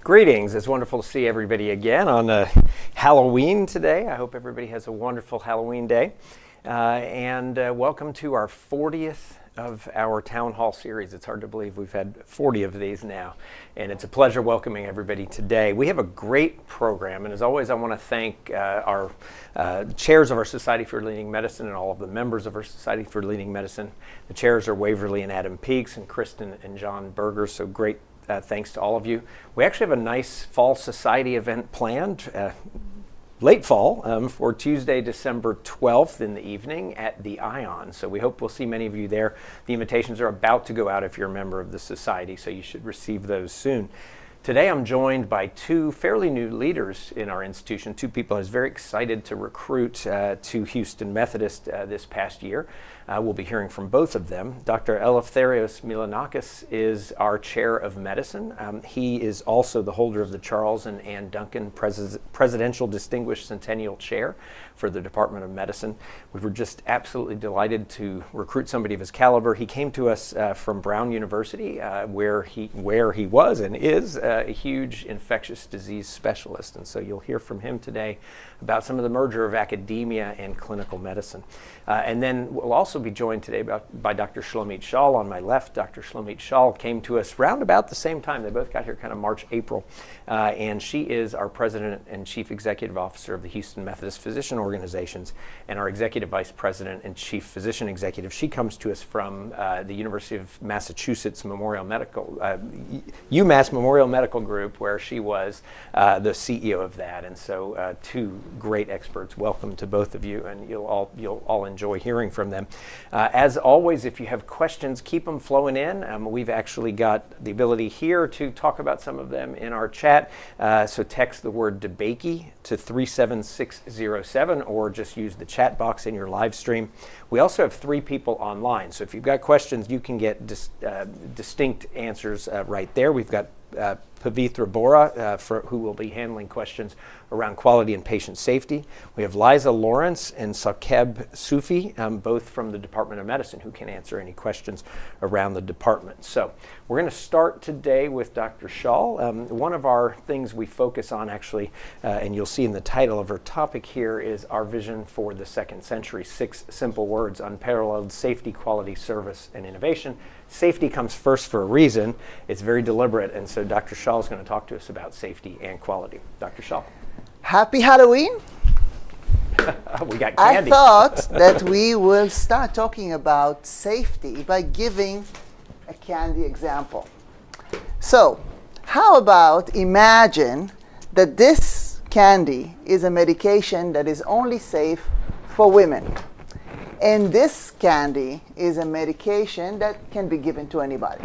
Greetings. It's wonderful to see everybody again on Halloween today. I hope everybody has a wonderful Halloween day. And welcome to our 40th of our Town Hall series. It's hard to believe we've had 40 of these now. And it's a pleasure welcoming everybody today. We have a great program. And as always, I want to thank our chairs of our Society for Leading Medicine and all of the members of our Society for Leading Medicine. The chairs are Waverly and Adam Peaks and Kristen and John Berger. So great. Thanks to all of you. We actually have a nice fall society event planned, late fall, for Tuesday, December 12th in the evening at the Ion. So we hope we'll see many of you there. The invitations are about to go out if you're a member of the society, so you should receive those soon. Today I'm joined by two fairly new leaders in our institution, two people I was very excited to recruit to Houston Methodist this past year. We'll be hearing from both of them. Dr. Eleftherios Milanakis is our chair of medicine. He is also the holder of the Charles and Ann Duncan Presidential Distinguished Centennial Chair for the Department of Medicine. We were just absolutely delighted to recruit somebody of his caliber. He came to us from Brown University, where he was and is a huge infectious disease specialist. And so you'll hear from him today about some of the merger of academia and clinical medicine. And then we'll also be joined today by Dr. Shlomit Shal on my left. Dr. Shlomit Shal came to us round about the same time. They both got here kind of March, April. And she is our president and chief executive officer of the Houston Methodist Physician Organizations and our executive vice president and chief physician executive. She comes to us from the University of Massachusetts UMass Memorial Medical Group, where she was the CEO of that. And so two great experts. Welcome to both of you, and you'll all enjoy hearing from them. As always, if you have questions, keep them flowing in. We've actually got the ability here to talk about some of them in our chat. So text the word DeBakey to 37607 or just use the chat box in your live stream. We also have three people online. So if you've got questions, you can get distinct answers right there. We've got Pavitra Bora, who will be handling questions around quality and patient safety. We have Liza Lawrence and Saqib Sufi, both from the Department of Medicine, who can answer any questions around the department. So we're going to start today with Dr. Shal. One of our things we focus on, actually, and you'll see in the title of her topic here, is our vision for the second century. 6 simple words: unparalleled safety, quality, service, and innovation. Safety comes first for a reason. It's very deliberate, and so Dr. Shal is going to talk to us about safety and quality. Dr. Shal. Happy Halloween. We got candy. I thought that we will start talking about safety by giving a candy example. So, how about imagine that this candy is a medication that is only safe for women. And this candy is a medication that can be given to anybody.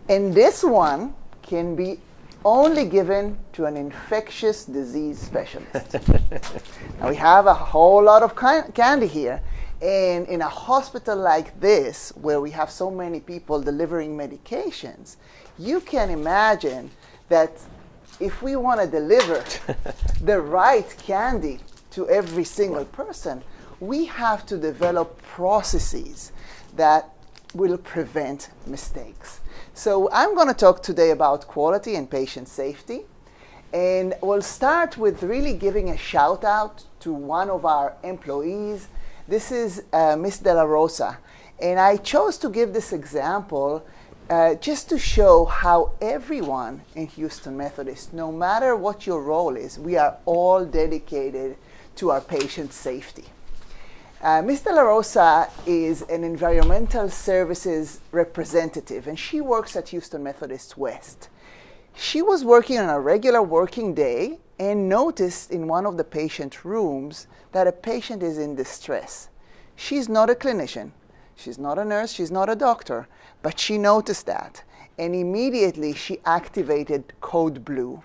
And this one can be only given to an infectious disease specialist. Now we have a whole lot of candy here. And in a hospital like this, where we have so many people delivering medications, you can imagine that if we want to deliver the right candy to every single person, we have to develop processes that will prevent mistakes. So I'm going to talk today about quality and patient safety. And we'll start with really giving a shout out to one of our employees. This is Miss De La Rosa. And I chose to give this example just to show how everyone in Houston Methodist, no matter what your role is, we are all dedicated to our patient safety. Ms. De La Rosa is an environmental services representative, and she works at Houston Methodist West. She was working on a regular working day and noticed in one of the patient rooms that a patient is in distress. She's not a clinician, she's not a nurse, she's not a doctor, but she noticed that. And immediately she activated Code Blue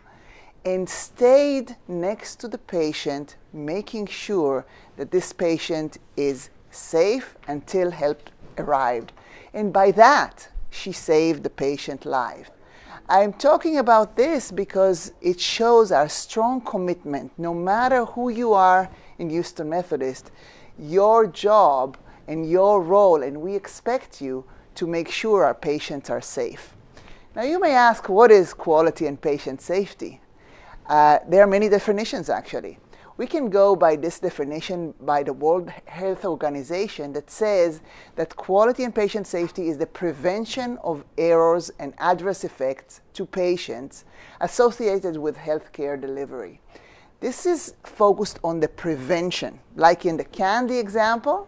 and stayed next to the patient, making sure that this patient is safe until help arrived. And by that, she saved the patient life. I'm talking about this because it shows our strong commitment. No matter who you are in Houston Methodist, your job and your role, and we expect you to make sure our patients are safe. Now you may ask, what is quality and patient safety? There are many definitions actually. We can go by this definition by the World Health Organization that says that quality and patient safety is the prevention of errors and adverse effects to patients associated with healthcare delivery. This is focused on the prevention. Like in the candy example,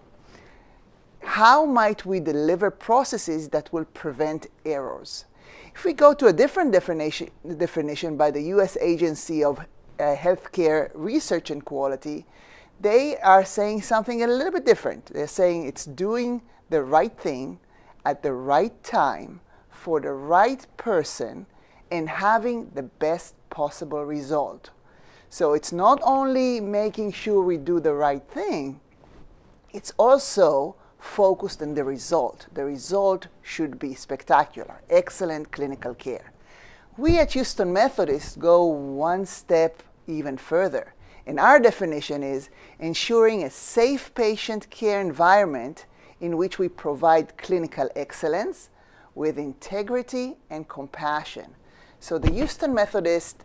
how might we deliver processes that will prevent errors? If we go to a different definition by the US Agency of Healthcare Research and Quality, they are saying something a little bit different. They're saying it's doing the right thing at the right time for the right person and having the best possible result. So it's not only making sure we do the right thing, it's also focused on the result. The result should be spectacular, excellent clinical care. We at Houston Methodist go one step even further. And our definition is ensuring a safe patient care environment in which we provide clinical excellence with integrity and compassion. So the Houston Methodist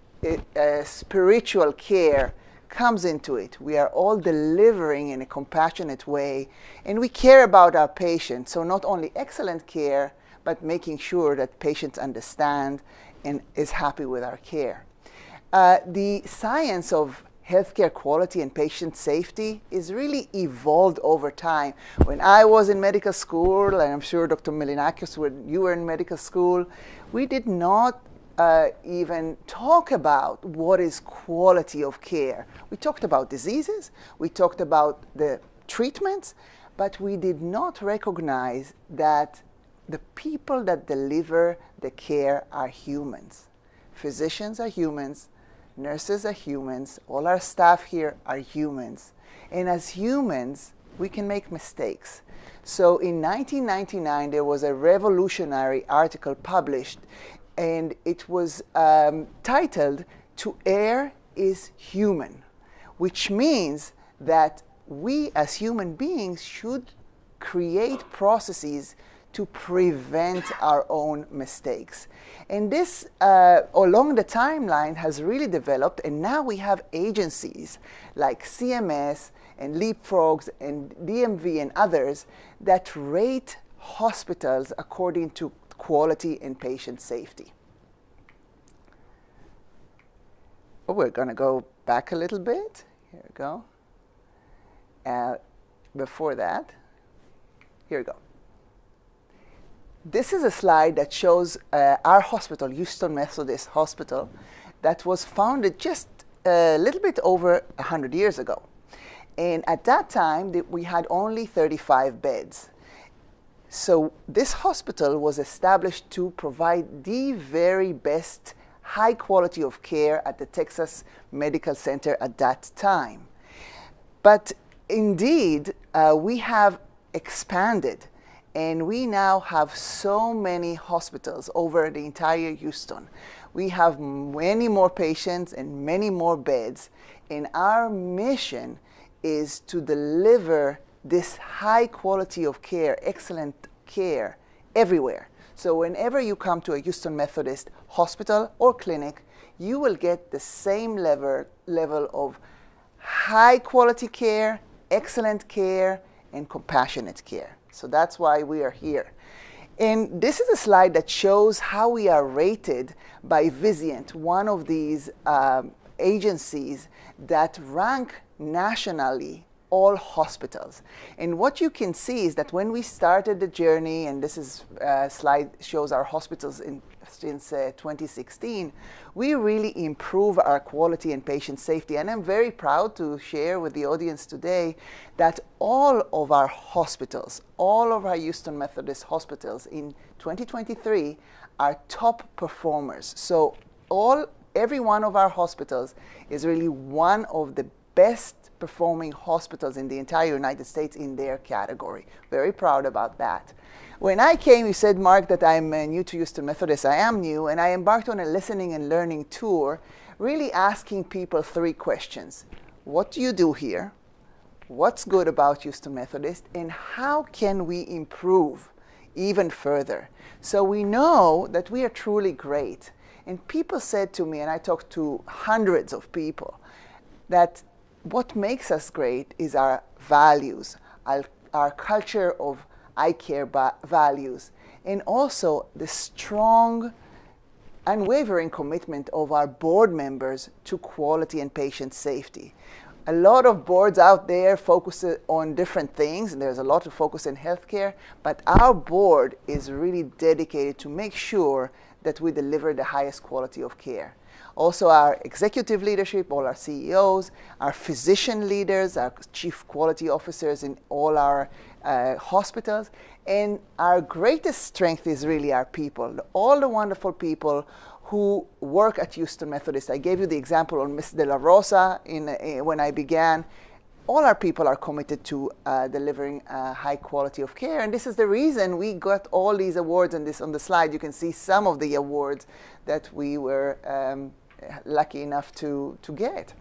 spiritual care comes into it. We are all delivering in a compassionate way, and we care about our patients. So not only excellent care, but making sure that patients understand and is happy with our care. The science of healthcare quality and patient safety is really evolved over time. When I was in medical school, and I'm sure Dr. Melinakis, when you were in medical school, we did not even talk about what is quality of care. We talked about diseases, we talked about the treatments, but we did not recognize that the people that deliver the care are humans. Physicians are humans, nurses are humans, all our staff here are humans. And as humans, we can make mistakes. So in 1999, there was a revolutionary article published, and it was titled, "To Err is Human," which means that we as human beings should create processes to prevent our own mistakes. And this, along the timeline, has really developed, and now we have agencies like CMS and Leapfrogs and DMV and others that rate hospitals according to quality and patient safety. Oh, we're going to go back a little bit. Here we go. Before that, here we go. This is a slide that shows our hospital, Houston Methodist Hospital, that was founded just a little bit over 100 years ago. And at that time, we had only 35 beds. So this hospital was established to provide the very best high quality of care at the Texas Medical Center at that time. But indeed, we have expanded. And we now have so many hospitals over the entire Houston. We have many more patients and many more beds. And our mission is to deliver this high quality of care, excellent care, everywhere. So whenever you come to a Houston Methodist hospital or clinic, you will get the same level of high quality care, excellent care, and compassionate care. So that's why we are here. And this is a slide that shows how we are rated by Vizient, one of these agencies that rank nationally all hospitals. And what you can see is that when we started the journey, and this is slide shows our hospitals since 2016, we really improve our quality and patient safety. And I'm very proud to share with the audience today that all of our hospitals, all of our Houston Methodist hospitals in 2023 are top performers. So every one of our hospitals is really one of the best performing hospitals in the entire United States in their category. Very proud about that. When I came, you said, Mark, that I'm new to Houston Methodist. I am new, and I embarked on a listening and learning tour, really asking people 3 questions. What do you do here? What's good about Houston Methodist? And how can we improve even further. So we know that we are truly great. And people said to me, and I talked to hundreds of people, that what makes us great is our values, our culture of I care values, and also the strong, unwavering commitment of our board members to quality and patient safety. A lot of boards out there focus on different things, and there's a lot of focus in healthcare, but our board is really dedicated to make sure that we deliver the highest quality of care. Also, our executive leadership, all our CEOs, our physician leaders, our chief quality officers in all our hospitals, and our greatest strength is really our people, all the wonderful people who work at Houston Methodist. I gave you the example on Ms. De La Rosa when I began. All our people are committed to delivering high quality of care, and this is the reason we got all these awards. And on the slide, you can see some of the awards that we were lucky enough to get.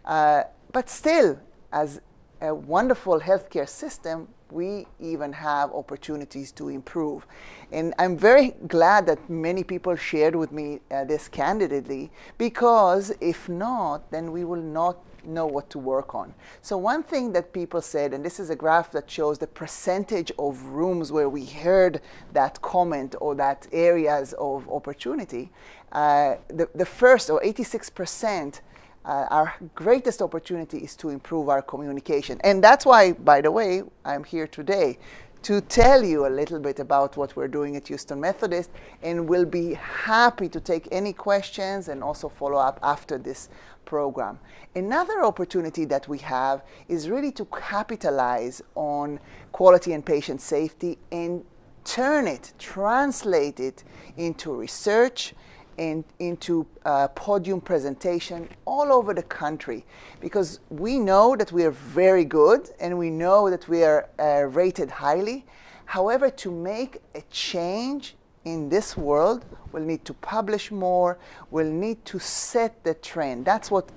But still, as a wonderful healthcare system, we even have opportunities to improve. And I'm very glad that many people shared with me this candidly, because if not, then we will not know what to work on. So one thing that people said, and this is a graph that shows the percentage of rooms where we heard that comment or that areas of opportunity, the first, or 86%, our greatest opportunity is to improve our communication. And that's why, by the way, I'm here today to tell you a little bit about what we're doing at Houston Methodist, and we'll be happy to take any questions and also follow up after this program. Another opportunity that we have is really to capitalize on quality and patient safety and translate it into research and into podium presentation all over the country, because we know that we are very good and we know that we are rated highly. However, to make a change in this world, we'll need to publish more, we'll need to set the trend. That's what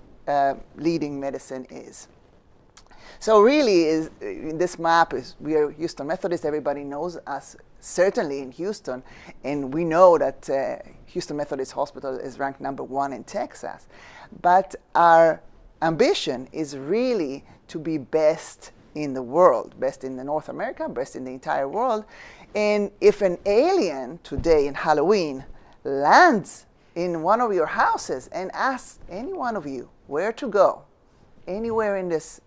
leading medicine is. So really, this map is, we are Houston Methodist, everybody knows us, certainly in Houston, and we know that Houston Methodist Hospital is ranked #1 in Texas. But our ambition is really to be best in the world, best in North America, best in the entire world. And if an alien today in Halloween lands in one of your houses and asks any one of you where to go, anywhere in this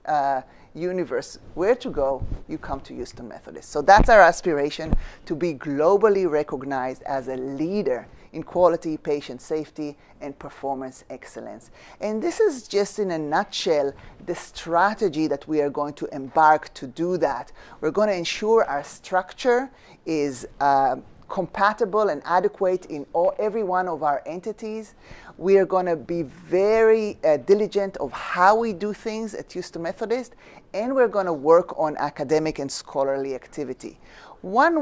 universe, where to go, you come to Houston Methodist. So that's our aspiration, to be globally recognized as a leader in quality, patient safety, and performance excellence. And this is just in a nutshell the strategy that we are going to embark to do that. We're going to ensure our structure is compatible and adequate in every one of our entities. We are going to be very diligent of how we do things at Houston Methodist, and we're going to work on academic and scholarly activity. One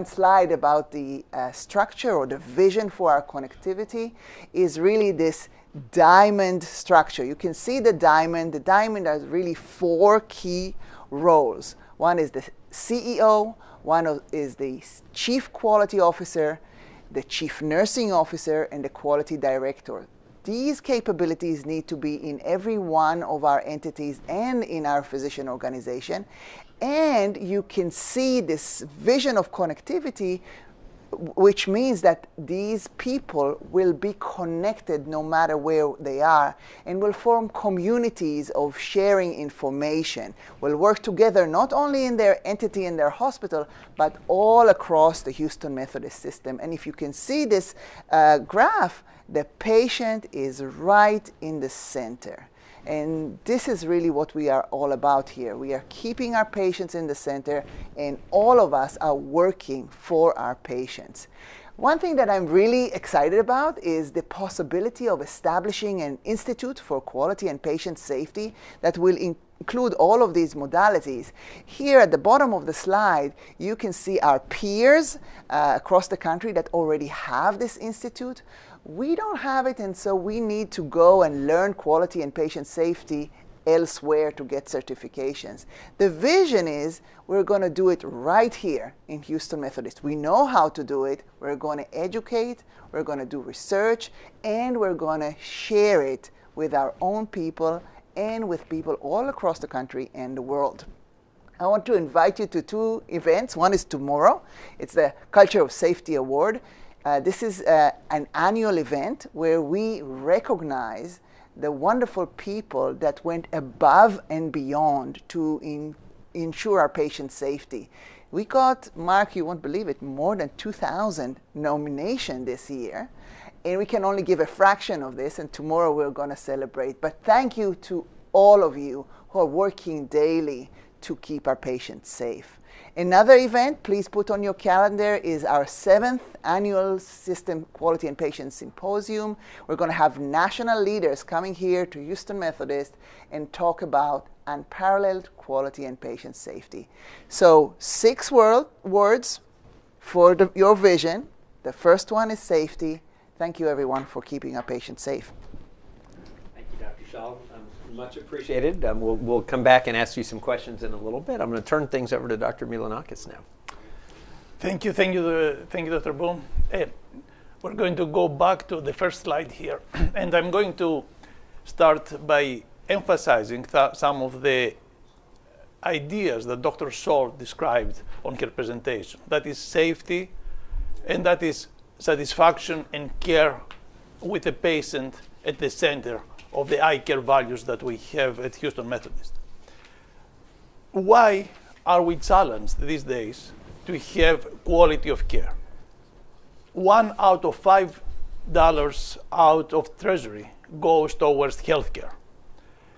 slide about the structure or the vision for our connectivity is really this diamond structure. You can see the diamond. The diamond has really 4 key roles. One is the CEO, one is the Chief Quality Officer, the Chief Nursing Officer, and the Quality Director. These capabilities need to be in every one of our entities and in our physician organization. And you can see this vision of connectivity, which means that these people will be connected no matter where they are, and will form communities of sharing information, will work together not only in their entity and their hospital, but all across the Houston Methodist system. And if you can see this graph, the patient is right in the center. And this is really what we are all about here. We are keeping our patients in the center, and all of us are working for our patients. One thing that I'm really excited about is the possibility of establishing an institute for quality and patient safety that will include all of these modalities. Here at the bottom of the slide, you can see our peers across the country that already have this institute. We don't have it, and so we need to go and learn quality and patient safety elsewhere to get certifications. The vision is we're going to do it right here in Houston Methodist. We know how to do it. We're going to educate, we're going to do research, and we're going to share it with our own people and with people all across the country and the world. I want to invite you to 2 events. One is tomorrow. It's the Culture of Safety Award. This is an annual event where we recognize the wonderful people that went above and beyond to ensure our patient safety. We got, Mark, you won't believe it, more than 2,000 nominations this year. And we can only give a fraction of this, and tomorrow we're going to celebrate. But thank you to all of you who are working daily to keep our patients safe. Another event, please put on your calendar, is our 7th annual System Quality and Patient Symposium. We're going to have national leaders coming here to Houston Methodist and talk about unparalleled quality and patient safety. So 6 words for your vision. The first one is safety. Thank you, everyone, for keeping our patients safe. Thank you, Dr. Schall. Much appreciated. We'll come back and ask you some questions in a little bit. I'm going to turn things over to Dr. Milanakis now. Thank you, Dr. Boom. We're going to go back to the first slide here, and I'm going to start by emphasizing some of the ideas that Dr. Schall described on her presentation. That is safety, and that is satisfaction and care with the patient at the center of the eye care values that we have at Houston Methodist. Why are we challenged these days to have quality of care? $1 out of $5 out of Treasury goes towards healthcare.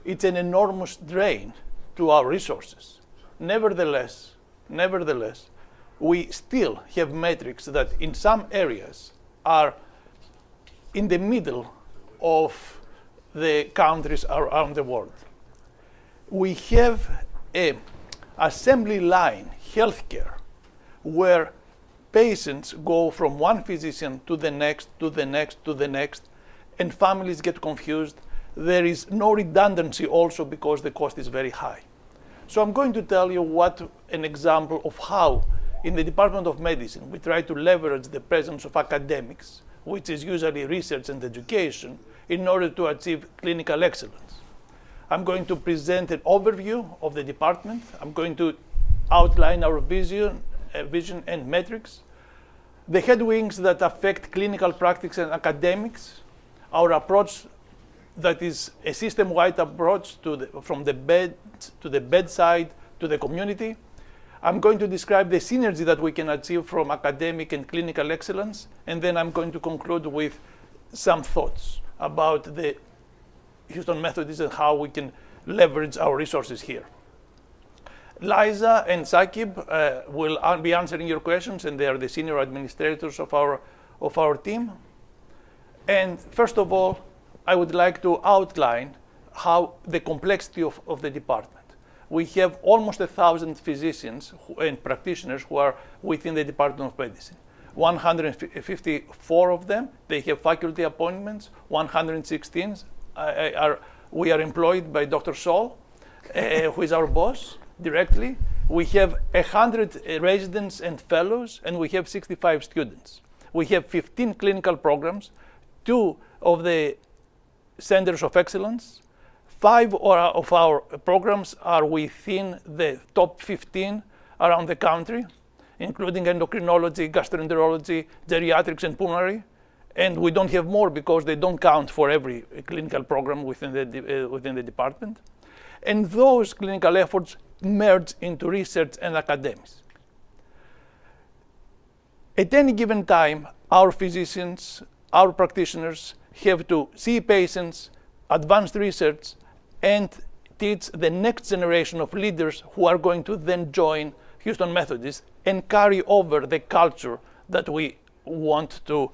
It's an enormous drain to our resources. Nevertheless, we still have metrics that in some areas are in the middle of the countries around the world. We have an assembly line healthcare where patients go from one physician to the next, and families get confused. There is no redundancy also because the cost is very high. So I'm going to tell you an example of how in the Department of Medicine we try to leverage the presence of academics, which is usually research and education, in order to achieve clinical excellence. I'm going to present an overview of the department. I'm going to outline our vision and metrics, the headwinds that affect clinical practice and academics, our approach that is a system-wide approach from the bed to the bedside to the community. I'm going to describe the synergy that we can achieve from academic and clinical excellence, and then I'm going to conclude with some thoughts about the Houston Methodist and how we can leverage our resources here. Liza and Sakib will be answering your questions, and they are the senior administrators of our team. And first of all, I would like to outline how the complexity of the department. We have almost 1,000 physicians and practitioners who are within the Department of Medicine. 154 of them, they have faculty appointments. 116 we are employed by Dr. Schall, who is our boss directly. We have 100 residents and fellows, and we have 65 students. We have 15 clinical programs, 2 of the centers of excellence. 5 of our programs are within the top 15 around the country, including endocrinology, gastroenterology, geriatrics, and pulmonary. And we don't have more because they don't count for every clinical program within the department. And those clinical efforts merge into research and academics. At any given time, our physicians, our practitioners have to see patients, advance research, and teach the next generation of leaders who are going to then join Houston Methodist and carry over the culture that we want to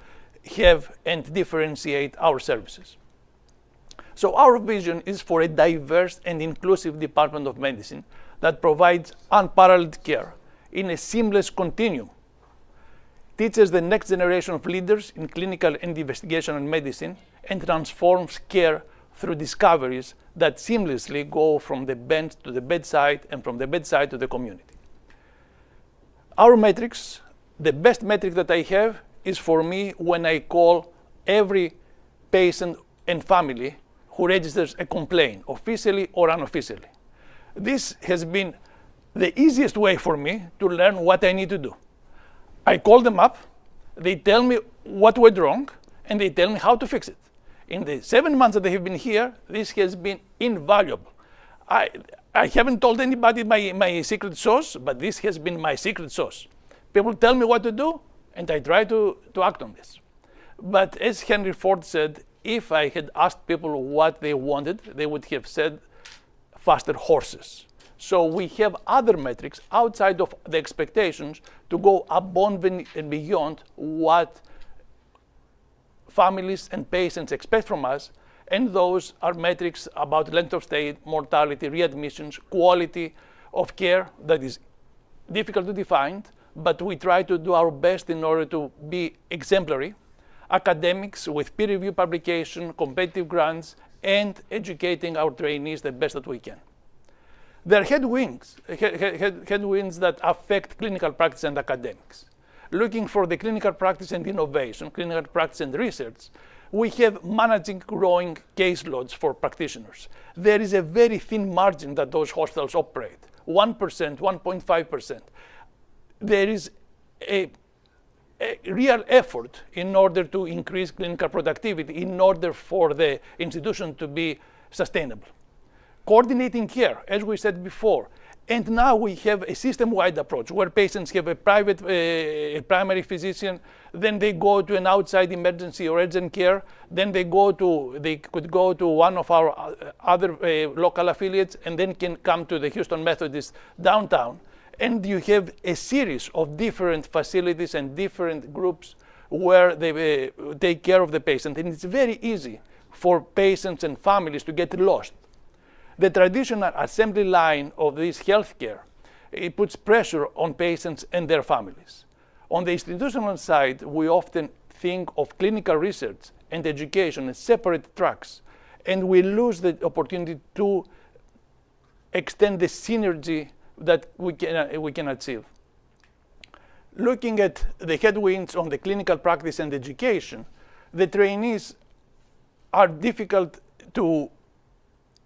have and differentiate our services. So our vision is for a diverse and inclusive Department of Medicine that provides unparalleled care in a seamless continuum, teaches the next generation of leaders in clinical and investigational medicine, and transforms care through discoveries that seamlessly go from the bench to the bedside and from the bedside to the community. Our metrics, the best metric that I have is for me when I call every patient and family who registers a complaint, officially or unofficially. This has been the easiest way for me to learn what I need to do. I call them up, they tell me what went wrong, and they tell me how to fix it. In the 7 months that they have been here, this has been invaluable. I haven't told anybody my secret sauce, but this has been my secret sauce. People tell me what to do, and I try to act on this. But as Henry Ford said, if I had asked people what they wanted, they would have said faster horses. So we have other metrics outside of the expectations to go above and beyond what families and patients expect from us, and those are metrics about length of stay, mortality, readmissions, quality of care that is difficult to define, but we try to do our best in order to be exemplary, academics with peer-reviewed publication, competitive grants, and educating our trainees the best that we can. There are headwinds that affect clinical practice and academics. Looking for the clinical practice and innovation, clinical practice and research, we have managing growing caseloads for practitioners. There is a very thin margin that those hospitals operate, 1%, 1.5%. There is a real effort in order to increase clinical productivity, in order for the institution to be sustainable. Coordinating care, as we said before, and now we have a system-wide approach where patients have a private primary physician, then they go to an outside emergency or urgent care, then they could go to one of our other local affiliates, and then can come to the Houston Methodist downtown. And you have a series of different facilities and different groups where they take care of the patient. And it's very easy for patients and families to get lost. The traditional assembly line of this healthcare, it puts pressure on patients and their families. On the institutional side, we often think of clinical research and education as separate tracks, and we lose the opportunity to extend the synergy that we can achieve. Looking at the headwinds on the clinical practice and education, the trainees are difficult to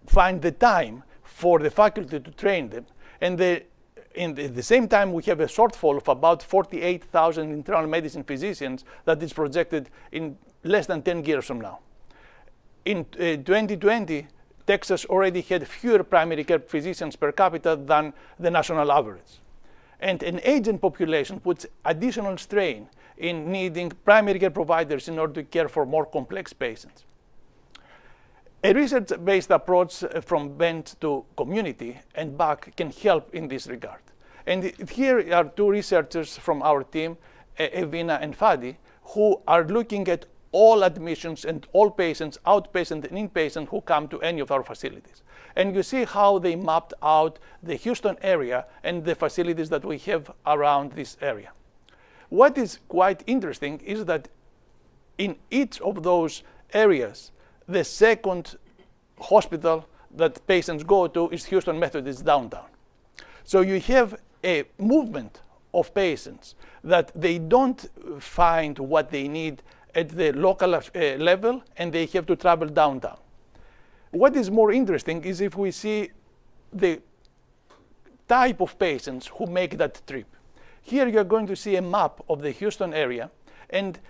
find the time for the faculty to train them. And at the same time, we have a shortfall of about 48,000 internal medicine physicians that is projected in less than 10 years from now. In 2020, Texas already had fewer primary care physicians per capita than the national average. And an aging population puts additional strain in needing primary care providers in order to care for more complex patients. A research-based approach from bench to community and back can help in this regard. And here are two researchers from our team, Evina and Fadi, who are looking at all admissions and all patients, outpatient and inpatient, who come to any of our facilities. And you see how they mapped out the Houston area and the facilities that we have around this area. What is quite interesting is that in each of those areas, the second hospital that patients go to is Houston Methodist downtown. So you have a movement of patients that they don't find what they need at the local level, and they have to travel downtown. What is more interesting is if we see the type of patients who make that trip. Here you're going to see a map of the Houston area, and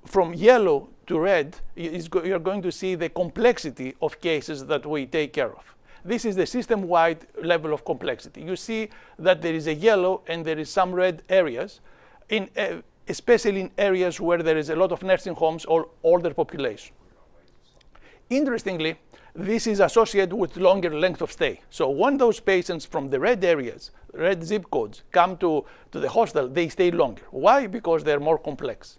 from yellow to red, you're going to see the complexity of cases that we take care of. This is the system-wide level of complexity. You see that there is a yellow and there is some red areas, especially in areas where there is a lot of nursing homes or older population. Interestingly, this is associated with longer length of stay. So when those patients from the red areas, red zip codes, come to the hospital, they stay longer. Why? Because they're more complex.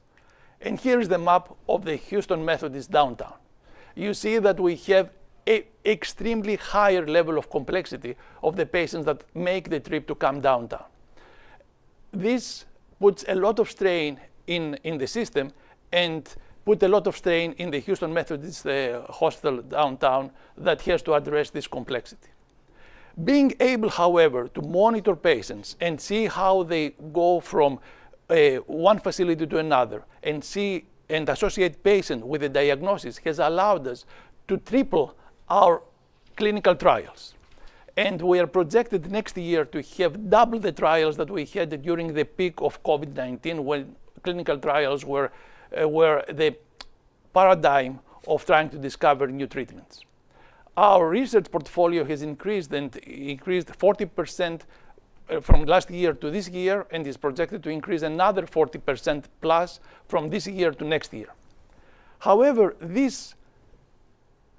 And here's the map of the Houston Methodist downtown. You see that we have an extremely higher level of complexity of the patients that make the trip to come downtown. This puts a lot of strain in the system, and put a lot of strain in the Houston Methodist Hospital downtown that has to address this complexity. Being able, however, to monitor patients and see how they go from one facility to another and see and associate patients with a diagnosis has allowed us to triple our clinical trials. And we are projected next year to have double the trials that we had during the peak of COVID-19, when clinical trials were the paradigm of trying to discover new treatments. Our research portfolio has increased 40% from last year to this year, and is projected to increase another 40% plus from this year to next year. However, this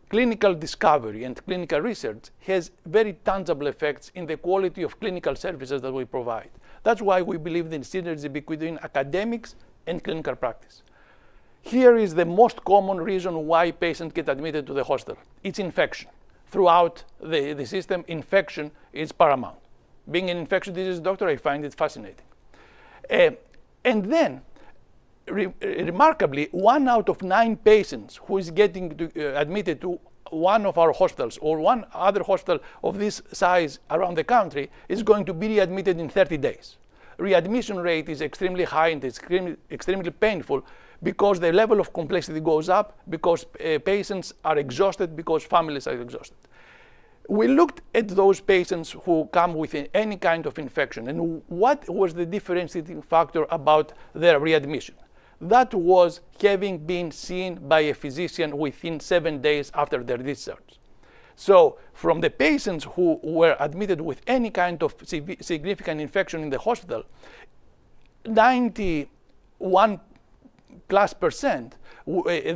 clinical discovery and clinical research has very tangible effects in the quality of clinical services that we provide. That's why we believe in synergy between academics and clinical practice. Here is the most common reason why patients get admitted to the hospital. It's infection. Throughout the system, infection is paramount. Being an infectious disease doctor, I find it fascinating. And then, remarkably, 1 out of 9 patients who is getting admitted to one of our hospitals or one other hospital of this size around the country is going to be readmitted in 30 days. Readmission rate is extremely high and extremely painful because the level of complexity goes up, because patients are exhausted, because families are exhausted. We looked at those patients who come with any kind of infection and what was the differentiating factor about their readmission. That was having been seen by a physician within 7 days after their discharge. So from the patients who were admitted with any kind of significant infection in the hospital, 91+%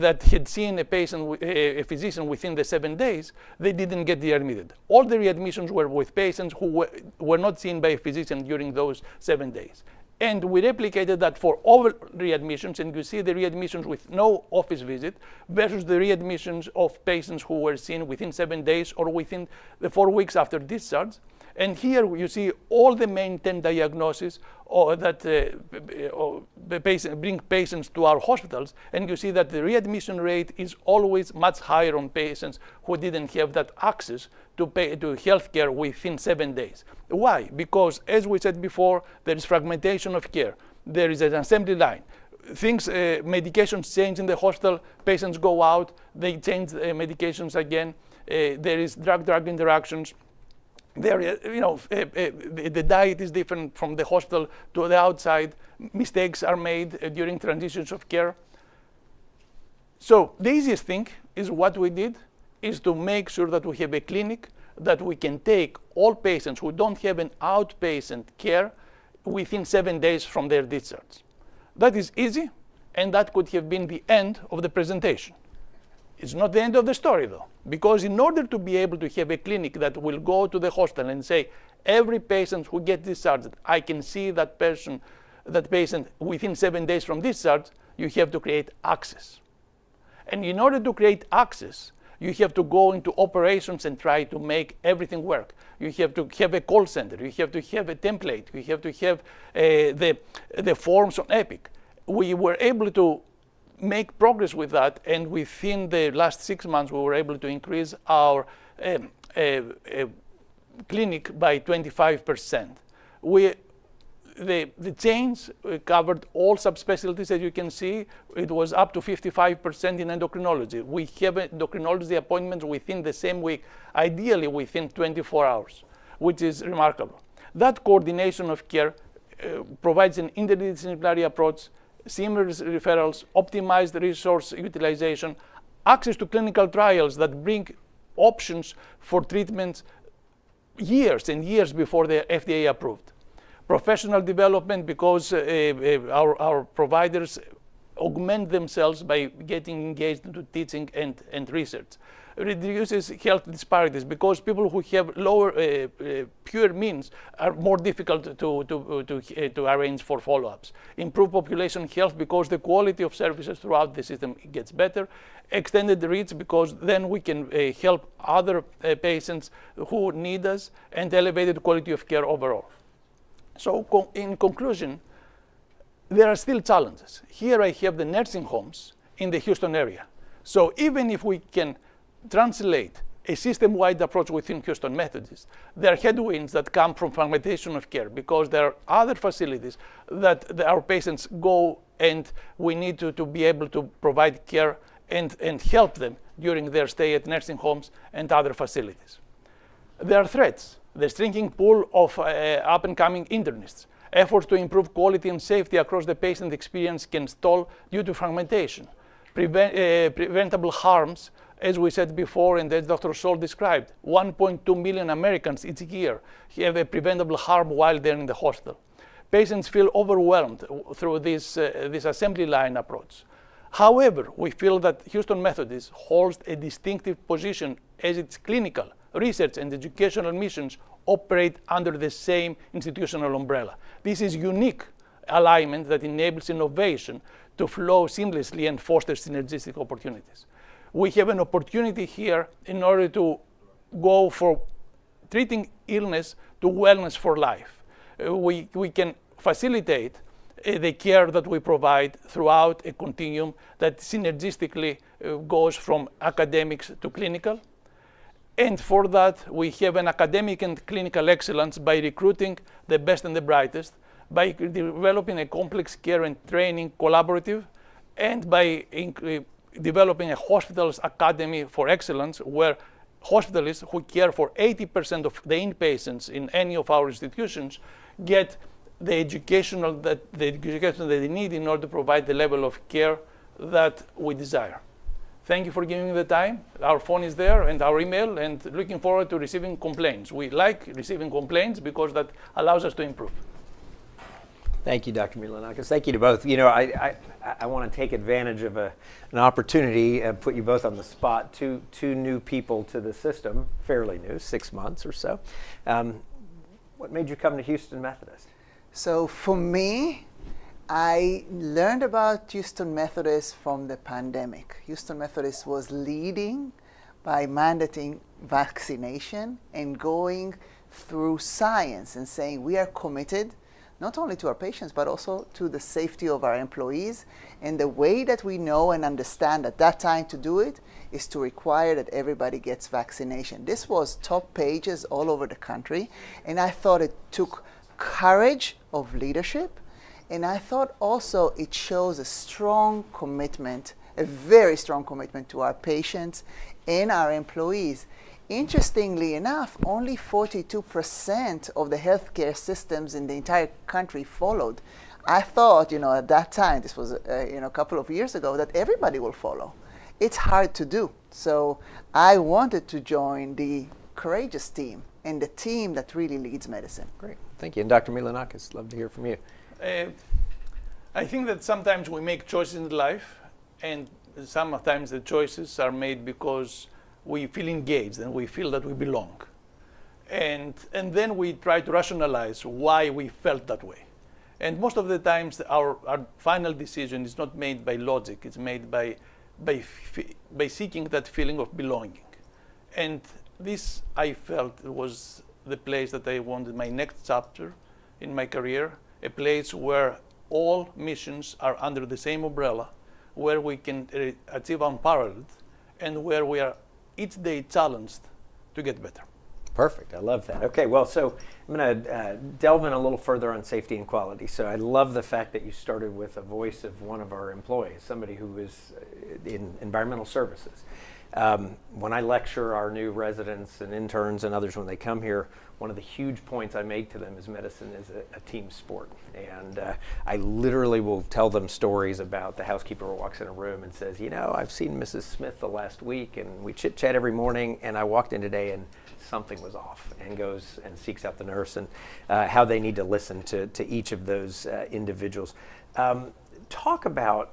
that had seen a physician within the 7 days, they didn't get readmitted. All the readmissions were with patients who were not seen by a physician during those 7 days. And we replicated that for all readmissions, and you see the readmissions with no office visit versus the readmissions of patients who were seen within 7 days or within the 4 weeks after discharge. And here you see all the main 10 diagnoses that bring patients to our hospitals, and you see that the readmission rate is always much higher on patients who didn't have that access to healthcare within 7 days. Why? Because, as we said before, there is fragmentation of care. There is an assembly line. Medications change in the hospital, patients go out, they change medications again. There is drug-drug interactions. The diet is different from the hospital to the outside. Mistakes are made during transitions of care. So the easiest thing is what we did is to make sure that we have a clinic that we can take all patients who don't have an outpatient care within 7 days from their discharge. That is easy, and that could have been the end of the presentation. It's not the end of the story, though, because in order to be able to have a clinic that will go to the hospital and say, every patient who gets discharged, I can see that patient within 7 days from discharge, you have to create access. And in order to create access, you have to go into operations and try to make everything work. You have to have a call center. You have to have a template. You have to have the forms on Epic. We were able to make progress with that, and within the last 6 months, we were able to increase our clinic by 25%. The change covered all subspecialties, as you can see. It was up to 55% in endocrinology. We have endocrinology appointments within the same week, ideally within 24 hours, which is remarkable. That coordination of care provides an interdisciplinary approach, seamless referrals, optimized resource utilization, access to clinical trials that bring options for treatments years and years before they're FDA approved. Professional development, because our providers augment themselves by getting engaged into teaching and research. Reduces health disparities, because people who have lower pure means are more difficult to arrange for follow-ups. Improve population health, because the quality of services throughout the system gets better. Extended reach, because then we can help other patients who need us, and elevated quality of care overall. So in conclusion, there are still challenges. Here I have the nursing homes in the Houston area. So even if we can translate a system-wide approach within Houston Methodist, there are headwinds that come from fragmentation of care, because there are other facilities that our patients go, and we need to be able to provide care and help them during their stay at nursing homes and other facilities. There are threats. The shrinking pool of up-and-coming internists. Efforts to improve quality and safety across the patient experience can stall due to fragmentation. Preventable harms, as we said before, and as Dr. Sol described, 1.2 million Americans each year have a preventable harm while they're in the hospital. Patients feel overwhelmed through this assembly line approach. However, we feel that Houston Methodist holds a distinctive position as its clinical, research, and educational missions operate under the same institutional umbrella. This is unique alignment that enables innovation to flow seamlessly and fosters synergistic opportunities. We have an opportunity here in order to go from treating illness to wellness for life. We can facilitate the care that we provide throughout a continuum that synergistically goes from academics to clinical. And for that, we have an academic and clinical excellence by recruiting the best and the brightest, by developing a complex care and training collaborative, and by developing a hospitals academy for excellence, where hospitalists who care for 80% of the inpatients in any of our institutions get the education that they need in order to provide the level of care that we desire. Thank you for giving me the time. Our phone is there and our email, and looking forward to receiving complaints. We like receiving complaints because that allows us to improve. Thank you, Dr. Milanakis. Thank you to both. You know, I want to take advantage of an opportunity, put you both on the spot, two new people to the system, fairly new, 6 months or so. What made you come to Houston Methodist? So for me, I learned about Houston Methodist from the pandemic. Houston Methodist was leading by mandating vaccination and going through science and saying we are committed not only to our patients, but also to the safety of our employees. And the way that we know and understand at that time to do it is to require that everybody gets vaccination. This was top pages all over the country, and I thought it took courage of leadership, and I thought also it shows a strong commitment, a very strong commitment to our patients and our employees. Interestingly enough, only 42% of the healthcare systems in the entire country followed. I thought, at that time, this was a couple of years ago, that everybody will follow. It's hard to do. So I wanted to join the courageous team and the team that really leads medicine. Great, thank you. And Dr. Milanakis, love to hear from you. I think that sometimes we make choices in life, and sometimes the choices are made because we feel engaged and we feel that we belong. And then we try to rationalize why we felt that way. And most of the times our final decision is not made by logic, it's made by seeking that feeling of belonging. And this, I felt, was the place that I wanted my next chapter in my career, a place where all missions are under the same umbrella, where we can achieve unparalleled, and where we are each day challenged to get better. Perfect, I love that. Okay, well, so I'm going to delve in a little further on safety and quality. So I love the fact that you started with a voice of one of our employees, somebody who is in environmental services. When I lecture our new residents and interns and others when they come here, one of the huge points I make to them is medicine is a team sport. And I literally will tell them stories about the housekeeper who walks in a room and says, I've seen Mrs. Smith the last week and we chit chat every morning, and I walked in today and something was off, and goes and seeks out the nurse, and how they need to listen to each of those individuals. Talk about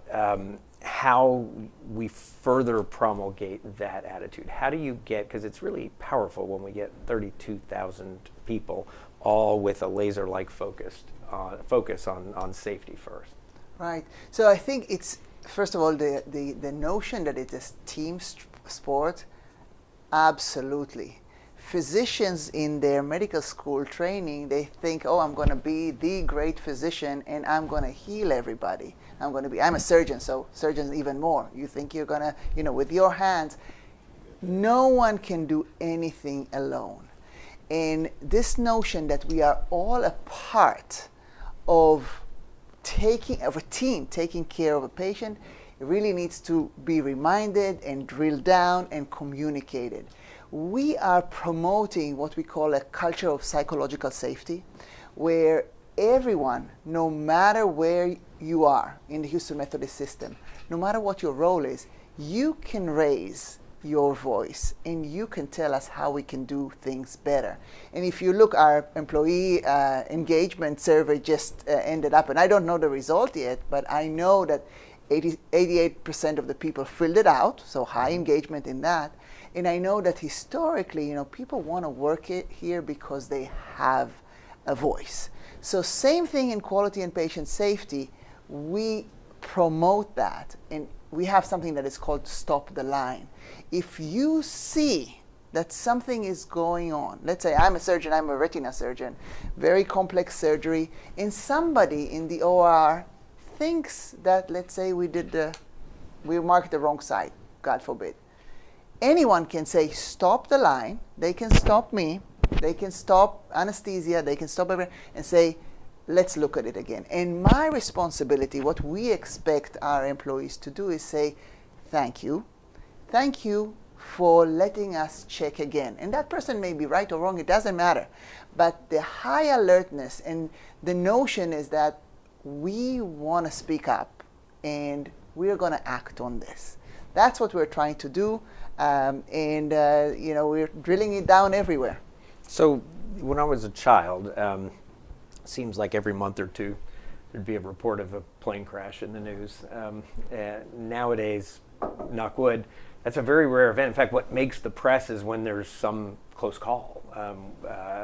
how we further promulgate that attitude. How do you get, because it's really powerful when we get 32,000 people all with a laser-like focus on safety first. Right. So I think it's, first of all, the notion that it is team sport, absolutely. physicians in their medical school training, they think, oh, I'm going to be the great physician and I'm going to heal everybody. I'm a surgeon, so surgeons even more. You think you're going to, with your hands. No one can do anything alone. And this notion that we are all a part of a team taking care of a patient, it really needs to be reminded and drilled down and communicated. We are promoting what we call a culture of psychological safety, where everyone, no matter where you are in the Houston Methodist system, no matter what your role is, you can raise your voice and you can tell us how we can do things better. And if you look, our employee engagement survey just ended up, and I don't know the result yet, but I know that 88% of the people filled it out, so high engagement in that. And I know that historically, people want to work here because they have a voice. So same thing in quality and patient safety. We promote that, and we have something that is called Stop the Line. If you see that something is going on, let's say I'm a surgeon, I'm a retina surgeon, very complex surgery, and somebody in the OR thinks that, let's say we marked the wrong side, God forbid. Anyone can say, stop the line. They can stop me. They can stop anesthesia. They can stop everything and say, let's look at it again. And my responsibility, what we expect our employees to do, is say, thank you. Thank you for letting us check again. And that person may be right or wrong. It doesn't matter. But the high alertness and the notion is that we want to speak up and we're going to act on this. That's what we're trying to do. We're drilling it down everywhere. So when I was a child, seems like every month or two there'd be a report of a plane crash in the news. Nowadays, knock wood, that's a very rare event. In fact, what makes the press is when there's some close call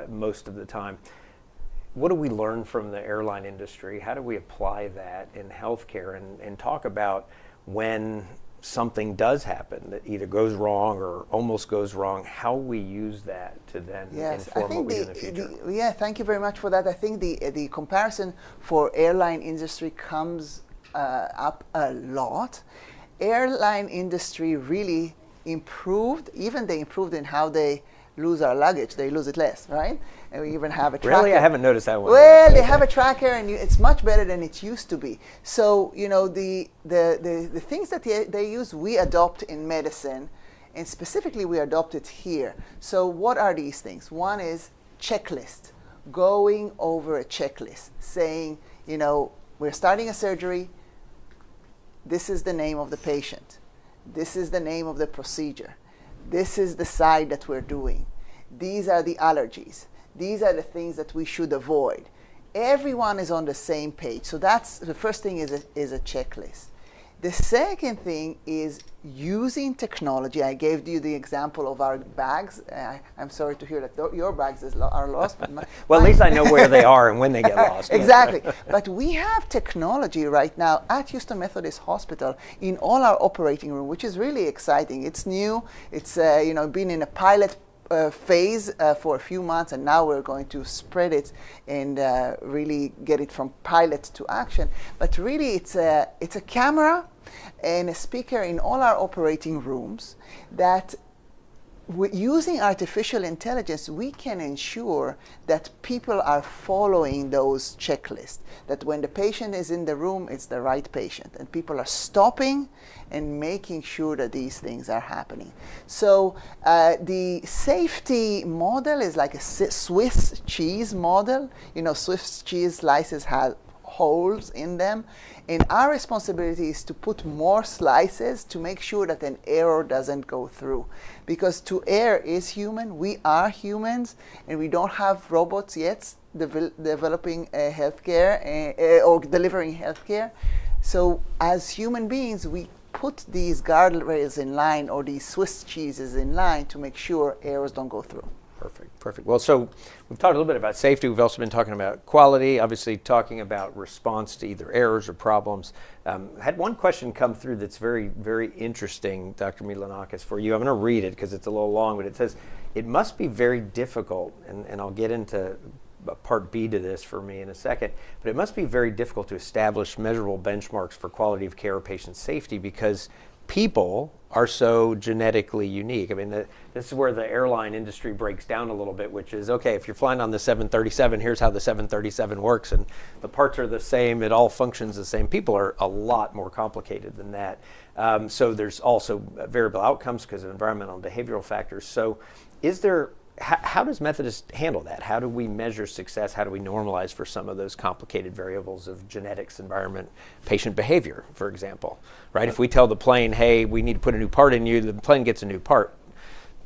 most of the time. What do we learn from the airline industry? How do we apply that in healthcare and talk about when something does happen that either goes wrong or almost goes wrong, how we use that to then inform what we do in the future? Thank you very much for that. I think the comparison for airline industry comes up a lot. Airline industry really improved, they improved in how they lose our luggage. They lose it less, right? And we even have a tracker. Really? I haven't noticed that one. Well, they have a tracker, and it's much better than it used to be. So, the things that they use, we adopt in medicine, and specifically we adopt it here. So what are these things? One is checklist, going over a checklist, saying, we're starting a surgery. This is the name of the patient. This is the name of the procedure. This is the side that we're doing. These are the allergies. These are the things that we should avoid. Everyone is on the same page. So that's the first thing, is a checklist. The second thing is using technology. I gave you the example of our bags. I'm sorry to hear that your bags are lost. But well, at least I know where they are and when they get lost. Exactly. But we have technology right now at Houston Methodist Hospital in all our operating room, which is really exciting. It's new. It's been in a pilot phase for a few months, and now we're going to spread it and really get it from pilot to action. But really, it's a camera and a speaker in all our operating rooms that, using artificial intelligence, we can ensure that people are following those checklists, that when the patient is in the room, it's the right patient, and people are stopping and making sure that these things are happening. So the safety model is like a Swiss cheese model. Swiss cheese slices have holes in them, and our responsibility is to put more slices to make sure that an error doesn't go through, because to err is human. We are humans, and we don't have robots yet developing healthcare or delivering healthcare. So as human beings, we put these guardrails in line, or these Swiss cheeses in line, to make sure errors don't go through. Perfect, perfect. Well, so we've talked a little bit about safety. We've also been talking about quality, obviously talking about response to either errors or problems. I had one question come through that's very, very interesting, Dr. Milanakis, for you. I'm going to read it because it's a little long, but it says, it must be very difficult, and I'll get into part B to this for me in a second, but it must be very difficult to establish measurable benchmarks for quality of care or patient safety because people are so genetically unique. I mean, this is where the airline industry breaks down a little bit, which is, okay, if you're flying on the 737, here's how the 737 works, and the parts are the same, it all functions the same. People are a lot more complicated than that. So there's also variable outcomes because of environmental and behavioral factors. So how does Methodist handle that? How do we measure success? How do we normalize for some of those complicated variables of genetics, environment, patient behavior, for example, right? If we tell the plane, hey, we need to put a new part in you, the plane gets a new part.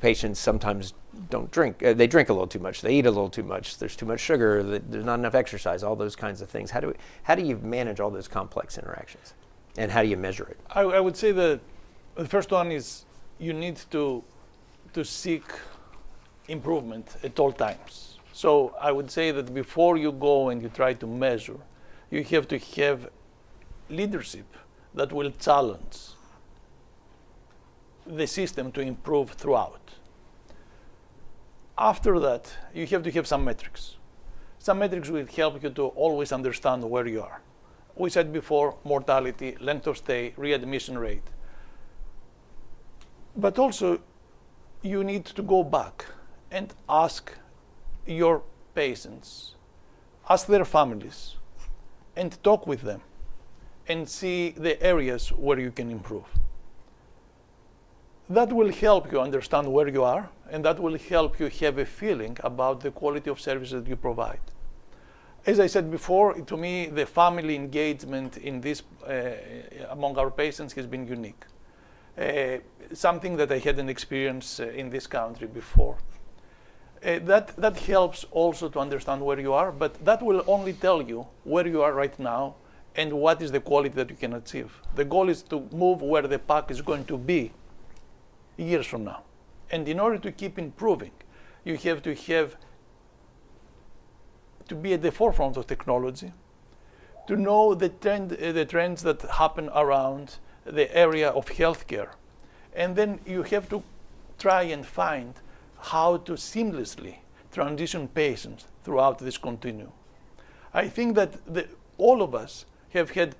Patients sometimes don't drink. They drink a little too much. They eat a little too much. There's too much sugar. There's not enough exercise, all those kinds of things. How do you manage all those complex interactions? And how do you measure it? I would say that the first one is you need to seek improvement at all times. So I would say that before you go and you try to measure, you have to have leadership that will challenge the system to improve throughout. After that, you have to have some metrics. Some metrics will help you to always understand where you are. We said before, mortality, length of stay, readmission rate. But also, you need to go back and ask your patients, ask their families, and talk with them, and see the areas where you can improve. That will help you understand where you are, and that will help you have a feeling about the quality of service that you provide. As I said before, to me, the family engagement in this among our patients has been unique. Something that I hadn't experienced in this country before. That helps also to understand where you are, but that will only tell you where you are right now and what is the quality that you can achieve. The goal is to move where the puck is going to be years from now. And in order to keep improving, you have to be at the forefront of technology, to know the trends that happen around the area of healthcare. And then you have to try and find how to seamlessly transition patients throughout this continuum. I think that all of us have had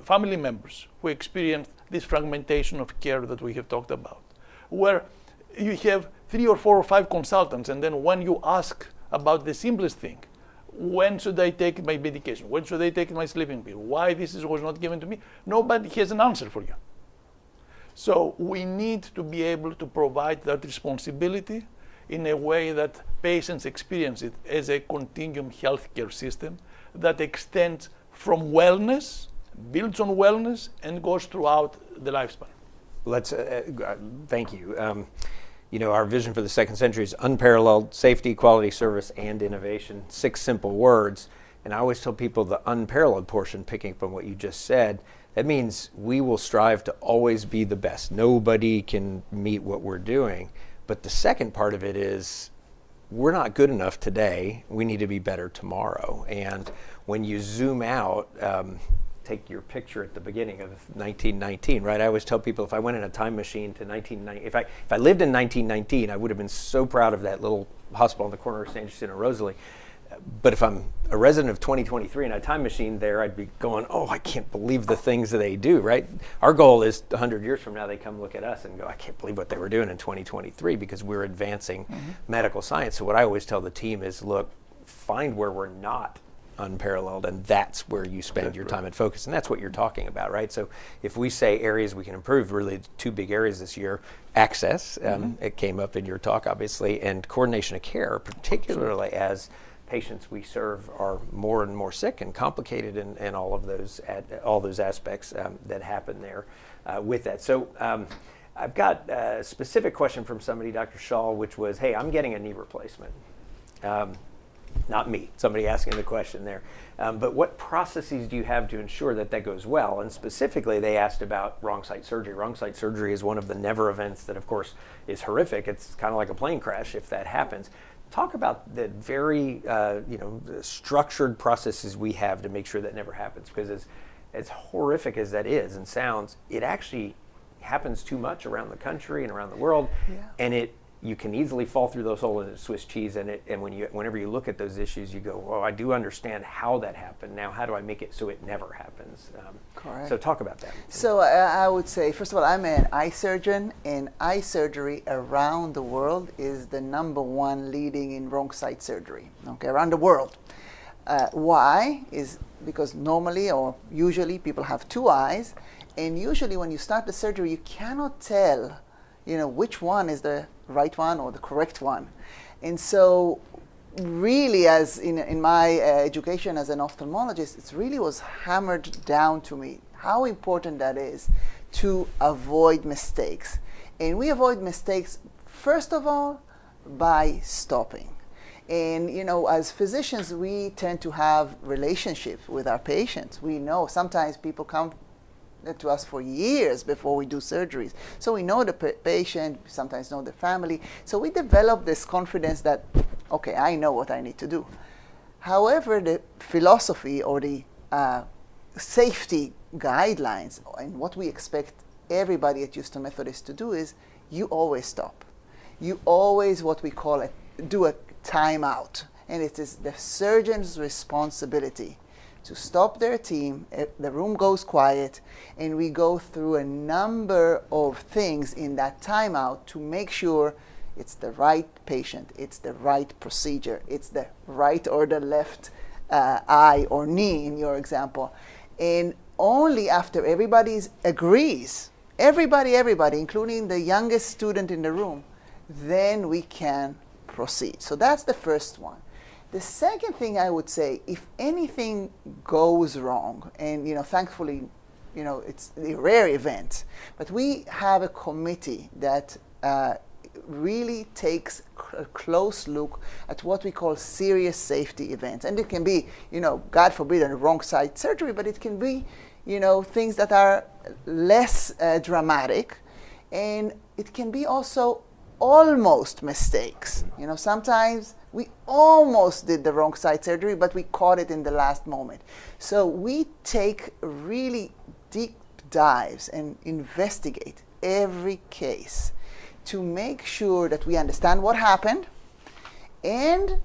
family members who experience this fragmentation of care that we have talked about, where you have 3 or 4 or 5 consultants, and then when you ask about the simplest thing, when should I take my medication? When should I take my sleeping pill? Why this was not given to me? Nobody has an answer for you. So we need to be able to provide that responsibility in a way that patients experience it as a continuum healthcare system that extends from wellness, builds on wellness, and goes throughout the lifespan. Thank you. Our vision for the second century is unparalleled safety, quality, service, and innovation. 6 simple words. And I always tell people the unparalleled portion, picking up on what you just said, that means we will strive to always be the best. Nobody can meet what we're doing. But the second part of it is we're not good enough today. We need to be better tomorrow. And when you zoom out, take your picture at the beginning of 1919, right? I always tell people if I went in a time machine to 1919, if I lived in 1919, I would have been so proud of that little hospital on the corner of San Jacinto and Rosalie. But if I'm a resident of 2023 in a time machine there, I'd be going, oh, I can't believe the things that they do, right? Our goal is 100 years from now, they come look at us and go, I can't believe what they were doing in 2023 because we're advancing medical science. So what I always tell the team is, look, find where we're not unparalleled, and that's where you spend your time and focus, and that's what you're talking about, right? So if we say areas we can improve, really 2 big areas this year: access, it came up in your talk obviously, and coordination of care, particularly as patients we serve are more and more sick and complicated, and all of those aspects that happen there with that. So I've got a specific question from somebody, Dr. Shaw, which was, hey, I'm getting a knee replacement. not me, somebody asking the question there. But what processes do you have to ensure that that goes well? And specifically, they asked about wrong site surgery. Wrong site surgery is one of the never events that, of course, is horrific. It's kind of like a plane crash if that happens. Talk about the very the structured processes we have to make sure that never happens, because as horrific as that is and sounds, it actually happens too much around the country and around the world, and you can easily fall through those holes in Swiss cheese, and whenever you look at those issues, you go, "Oh, I do understand how that happened. Now, how do I make it so it never happens?" Correct. So talk about that. So I would say, first of all, I'm an eye surgeon, and eye surgery around the world is the #1 leading in wrong site surgery. Okay, around the world. Why? Is because normally or usually people have two eyes, and usually when you start the surgery, you cannot tell, which one is the right one or the correct one. And so really, as in my education as an ophthalmologist, it really was hammered down to me how important that is to avoid mistakes. And we avoid mistakes, first of all, by stopping. And as physicians, we tend to have relationships with our patients. We know sometimes people come to us for years before we do surgeries. So we know the patient, sometimes know the family. So we develop this confidence that, okay, I know what I need to do. However, the philosophy or the safety guidelines and what we expect everybody at Houston Methodist to do is you always stop. You always, what we call do a timeout. And it is the surgeon's responsibility to stop their team, the room goes quiet, and we go through a number of things in that timeout to make sure it's the right patient, it's the right procedure, it's the right or the left eye or knee in your example. And only after everybody agrees, everybody, including the youngest student in the room, then we can proceed. So that's the first one. The second thing I would say, if anything goes wrong, and thankfully, it's a rare event, but we have a committee that really takes a close look at what we call serious safety events. And it can be, God forbid, a wrong side surgery, but it can be, things that are less dramatic, and it can be also almost mistakes. Sometimes we almost did the wrong side surgery, but we caught it in the last moment. So we take really deep dives and investigate every case to make sure that we understand what happened and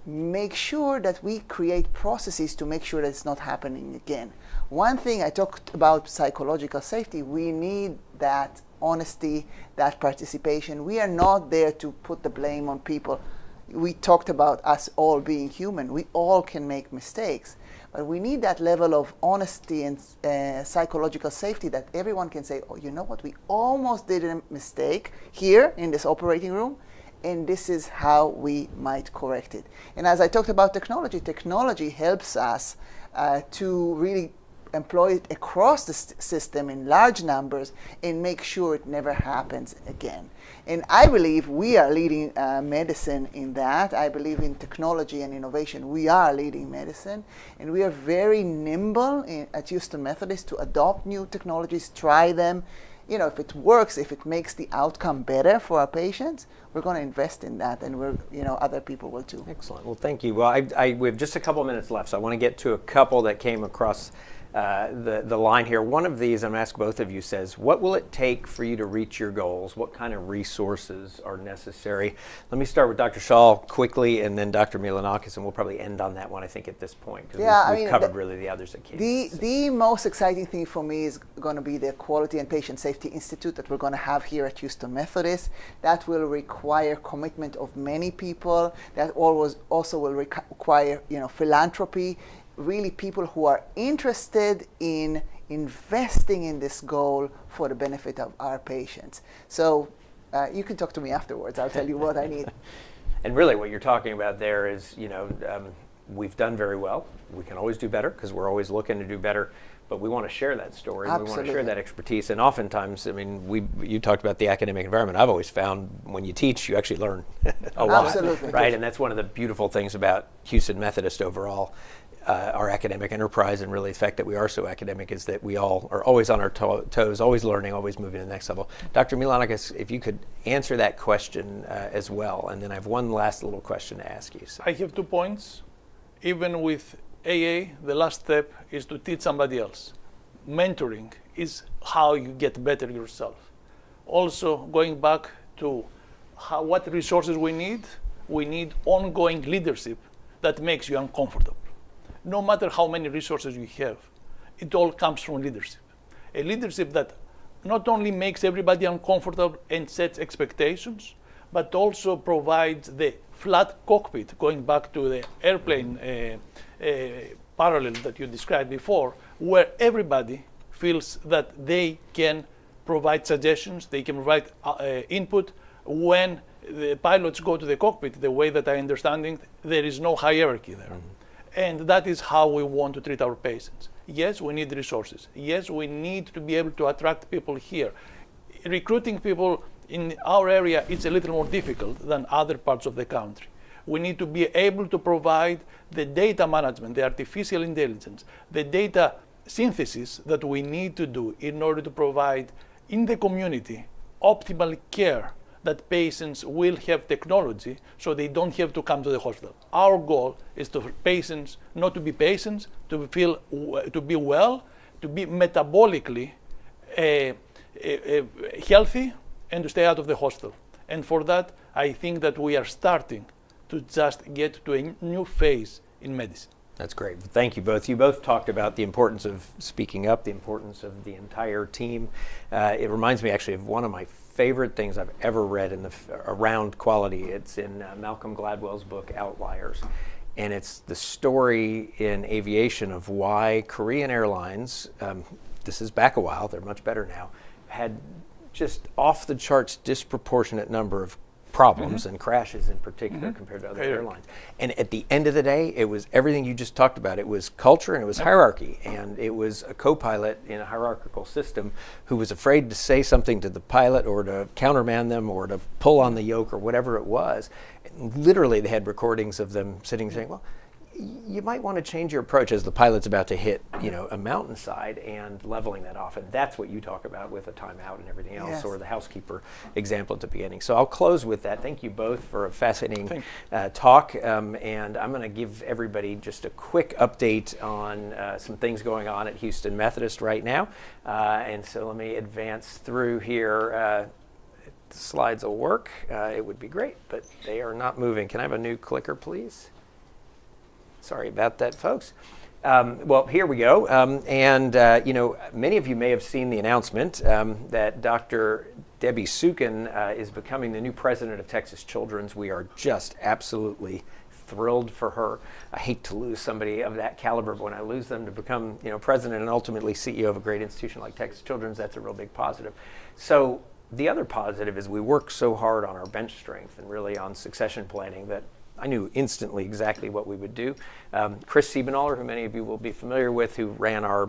make sure that we create processes to make sure that it's not happening again. One thing I talked about psychological safety, we need that honesty, that participation. We are not there to put the blame on people. We talked about us all being human. We all can make mistakes. But we need that level of honesty and psychological safety that everyone can say, oh, you know what, we almost did a mistake here in this operating room, and this is how we might correct it. And as I talked about technology helps us to really employ it across the system in large numbers and make sure it never happens again. And I believe we are leading medicine in that. I believe in technology and innovation. We are leading medicine, and we are very nimble at Houston Methodist to adopt new technologies, try them. If it works, if it makes the outcome better for our patients, we're going to invest in that, and other people will too. Excellent. Well, thank you. Well, we have just a couple minutes left, so I want to get to a couple that came across the line here. One of these, I'm going to ask both of you, says, what will it take for you to reach your goals? What kind of resources are necessary? Let me start with Dr. Shaw quickly, and then Dr. Milanakis, and we'll probably end on that one, I think, at this point, because we've covered really the others that came. The most exciting thing for me is going to be the Quality and Patient Safety Institute that we're going to have here at Houston Methodist. That will require commitment of many people. That also will require philanthropy. Really people who are interested in investing in this goal for the benefit of our patients. So you can talk to me afterwards. I'll tell you what I need. And really what you're talking about there is, we've done very well. We can always do better because we're always looking to do better. but we want to share that story. We want to Absolutely. share that expertise. And oftentimes, I mean, you talked about the academic environment. I've always found when you teach, you actually learn a lot. Absolutely. Right? And that's one of the beautiful things about Houston Methodist overall. Our academic enterprise, and really the fact that we are so academic, is that we all are always on our toes, always learning, always moving to the next level. Dr. Milanakis, if you could answer that question as well, and then I have one last little question to ask you. So. I have 2 points. Even with AA, the last step is to teach somebody else. Mentoring is how you get better yourself. Also, going back to what resources we need ongoing leadership that makes you uncomfortable. No matter how many resources you have, it all comes from leadership. A leadership that not only makes everybody uncomfortable and sets expectations, but also provides the flat cockpit, going back to the airplane parallel that you described before, where everybody feels that they can provide suggestions, they can provide input. When the pilots go to the cockpit, the way that I understand it, there is no hierarchy there. Mm-hmm. And that is how we want to treat our patients. Yes, we need resources. Yes, we need to be able to attract people here. Recruiting people in our area, it's a little more difficult than other parts of the country. We need to be able to provide the data management, the artificial intelligence, the data synthesis that we need to do in order to provide in the community optimal care that patients will have technology so they don't have to come to the hospital. Our goal is for patients not to be patients, to be well, to be metabolically healthy, and to stay out of the hospital. And for that, I think that we are starting to just get to a new phase in medicine. That's great. Thank you both. You both talked about the importance of speaking up, the importance of the entire team. It reminds me actually of one of my favorite things I've ever read around quality. It's in Malcolm Gladwell's book, Outliers. And it's the story in aviation of why Korean Airlines, this is back a while, they're much better now, had just off the charts disproportionate number of problems and crashes in particular compared to other airlines. And at the end of the day, it was everything you just talked about. It was culture and it was hierarchy. And it was a co-pilot in a hierarchical system who was afraid to say something to the pilot or to countermand them or to pull on the yoke or whatever it was. And literally, they had recordings of them sitting saying, well, you might want to change your approach as the pilot's about to hit, a mountainside, and leveling that off. And that's what you talk about with a timeout and everything else, or the housekeeper example at the beginning. So I'll close with that. Thank you both for a fascinating talk. And I'm going to give everybody just a quick update on some things going on at Houston Methodist right now. And so let me advance through here. The slides will work. It would be great, but they are not moving. Can I have a new clicker, please? Sorry about that, folks. Well, here we go. Many of you may have seen the announcement that Dr. Debbie Sukin is becoming the new president of Texas Children's. We are just absolutely thrilled for her. I hate to lose somebody of that caliber, but when I lose them to become, president and ultimately CEO of a great institution like Texas Children's, that's a real big positive. So the other positive is we work so hard on our bench strength and really on succession planning that I knew instantly exactly what we would do. Chris Siebenaller, who many of you will be familiar with, who ran our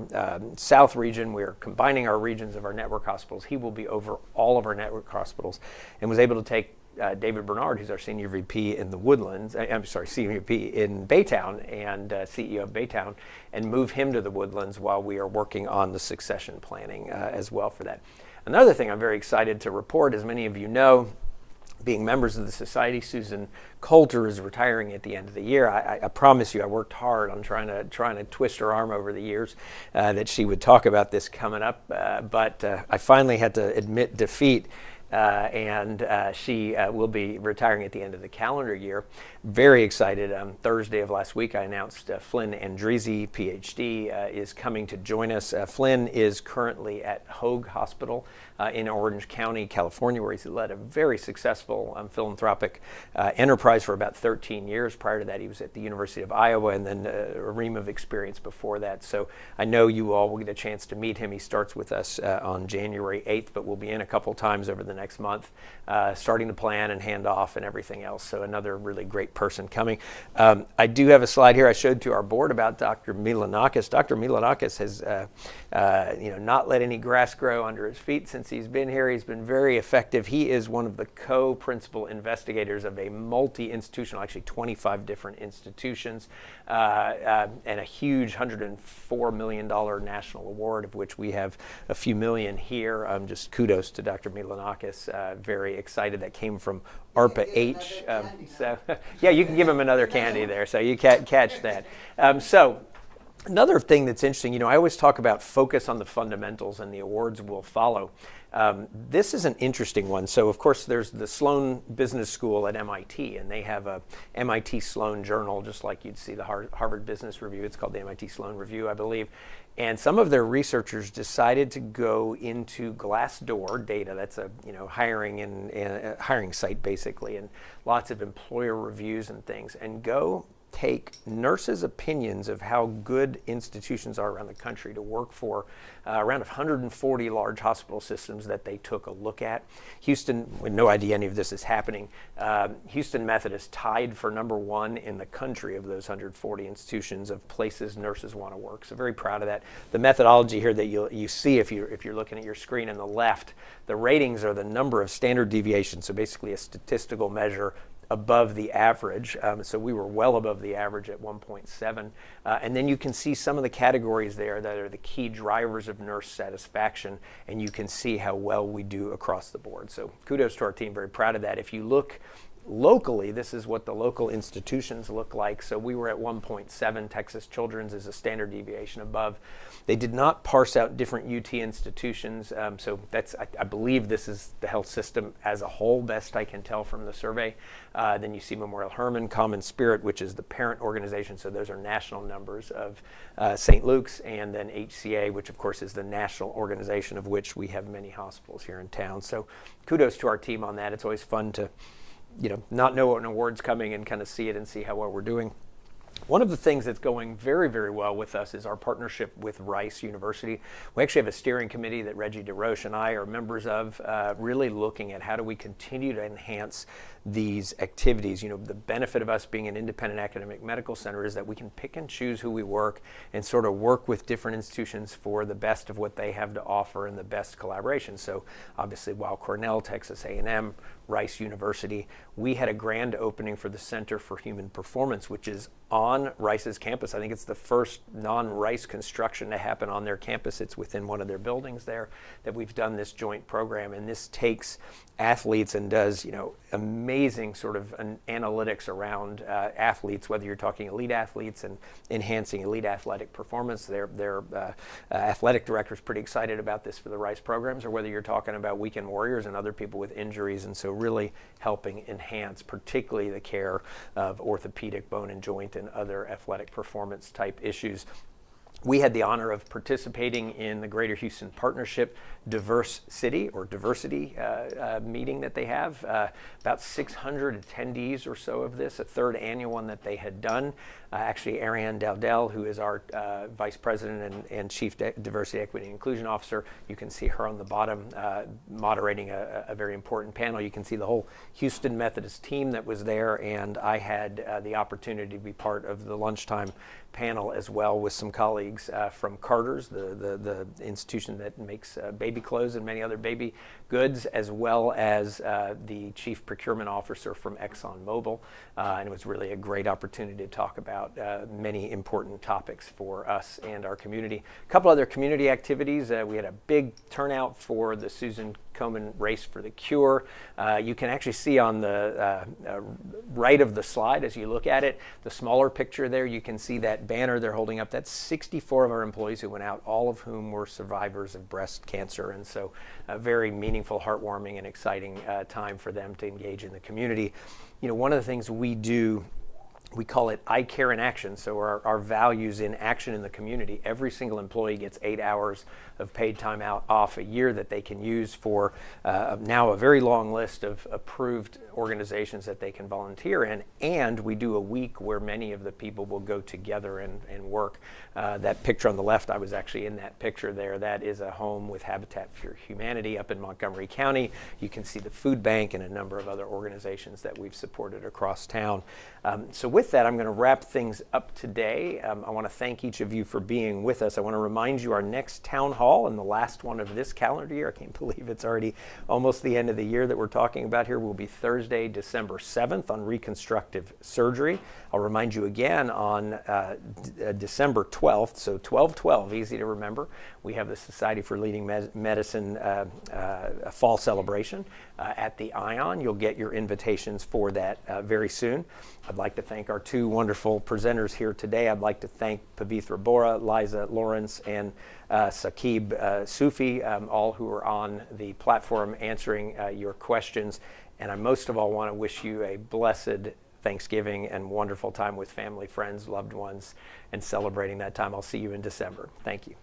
South region. We're combining our regions of our network hospitals. He will be over all of our network hospitals and was able to take David Bernard, who's our senior VP in the Woodlands, senior VP in Baytown and CEO of Baytown, and move him to the Woodlands while we are working on the succession planning as well for that. Another thing I'm very excited to report, as many of you know, being members of the society, Susan Coulter is retiring at the end of the year. I promise you, I worked hard on trying to twist her arm over the years that she would talk about this coming up, but I finally had to admit defeat. She will be retiring at the end of the calendar year. Very excited. Thursday of last week, I announced Flynn Andresi, PhD, is coming to join us. Flynn is currently at Hoag Hospital in Orange County, California, where he's led a very successful philanthropic enterprise for about 13 years. Prior to that, he was at the University of Iowa, and then a ream of experience before that. So I know you all will get a chance to meet him. He starts with us on January 8th, but we'll be in a couple times over the next month, starting to plan and hand off and everything else. So another really great person coming. I do have a slide here I showed to our board about Dr. Milanakis. Dr. Milanakis has not let any grass grow under his feet since he's been here. He's been very effective. He is one of the co-principal investigators of a multi-institutional, actually 25 different institutions, and a huge $104 million national award, of which we have a few million here. Just kudos to Dr. Milanakis. Very excited. That came from ARPA-H. So yeah, you can give him another candy there, so you can't catch that. So another thing that's interesting, I always talk about focus on the fundamentals, and the awards will follow. This is an interesting one. So of course there's the Sloan Business School at MIT, and they have a MIT Sloan Journal, just like you'd see the Harvard Business Review. It's called the MIT Sloan Review, I believe. And some of their researchers decided to go into Glassdoor data. That's a hiring site basically, and lots of employer reviews and things, and go take nurses' opinions of how good institutions are around the country to work for. Around 140 large hospital systems that they took a look at. Houston, with no idea any of this is happening, Houston Methodist tied for #1 in the country of those 140 institutions of places nurses want to work. So very proud of that. The methodology here that you see if you're looking at your screen on the left, the ratings are the number of standard deviations, so basically a statistical measure above the average. So we were well above the average at 1.7. And then you can see some of the categories there that are the key drivers of nurse satisfaction, and you can see how well we do across the board. So kudos to our team, very proud of that. If you look locally, this is what the local institutions look like. So we were at 1.7. Texas Children's is a standard deviation above. They did not parse out different UT institutions. So I believe this is the health system as a whole, best I can tell from the survey. Then you see Memorial Hermann, Common Spirit, which is the parent organization. So those are national numbers of St. Luke's, and then HCA, which of course is the national organization of which we have many hospitals here in town. So kudos to our team on that. It's always fun to not know what an award's coming and kind of see it and see how well we're doing. One of the things that's going very, very well with us is our partnership with Rice University. We actually have a steering committee that Reggie DeRoche and I are members of, really looking at how do we continue to enhance these activities. The benefit of us being an independent academic medical center is that we can pick and choose who we work and sort of work with different institutions for the best of what they have to offer and the best collaboration. So obviously, Weill Cornell, Texas A&M, Rice University, we had a grand opening for the Center for Human Performance, which is on Rice's campus. I think it's the first non-Rice construction to happen on their campus. It's within one of their buildings there that we've done this joint program, and this takes athletes and does amazing sort of analytics around athletes, whether you're talking elite athletes and enhancing elite athletic performance. Their athletic director is pretty excited about this for the Rice programs, or whether you're talking about weekend warriors and other people with injuries, and so really helping enhance particularly the care of orthopedic, bone and joint and other athletic performance type issues. We had the honor of participating in the Greater Houston Partnership Diverse City or Diversity meeting that they have. About 600 attendees or so of this, a third annual one that they had done. Actually, Ariane Dowdell, who is our Vice President and Chief Diversity, Equity, and Inclusion Officer, you can see her on the bottom moderating a very important panel. You can see the whole Houston Methodist team that was there, and I had the opportunity to be part of the lunchtime panel as well with some colleagues from Carter's, the institution that makes baby clothes and many other baby goods, as well as the chief procurement officer from ExxonMobil. And it was really a great opportunity to talk about many important topics for us and our community. A couple other community activities. We had a big turnout for the Susan Komen Race for the Cure. You can actually see on the right of the slide as you look at it, the smaller picture there, you can see that banner they're holding up. That's 64 of our employees who went out, all of whom were survivors of breast cancer. And so a very meaningful, heartwarming, and exciting time for them to engage in the community. One of the things we do We call it I Care in Action, so our values in action in the community. Every single employee gets 8 hours of paid time off a year that they can use for now a very long list of approved organizations that they can volunteer in. And we do a week where many of the people will go together and work. That picture on the left, I was actually in that picture there. That is a home with Habitat for Humanity up in Montgomery County. You can see the food bank and a number of other organizations that we've supported across town. So with that, I'm going to wrap things up today. I want to thank each of you for being with us. I want to remind you our next town hall, and the last one of this calendar year, I can't believe it's already almost the end of the year that we're talking about here, will be Thursday, December 7th on reconstructive surgery. I'll remind you again on December 12th, so 12/12, easy to remember. We have the Society for Leading Medicine fall celebration at the Ion. You'll get your invitations for that very soon. I'd like to thank our two wonderful presenters here today. I'd like to thank Pavithra Bora, Liza Lawrence, and Saqib Sufi, all who are on the platform answering your questions. And I most of all want to wish you a blessed Thanksgiving and wonderful time with family, friends, loved ones, and celebrating that time. I'll see you in December. Thank you.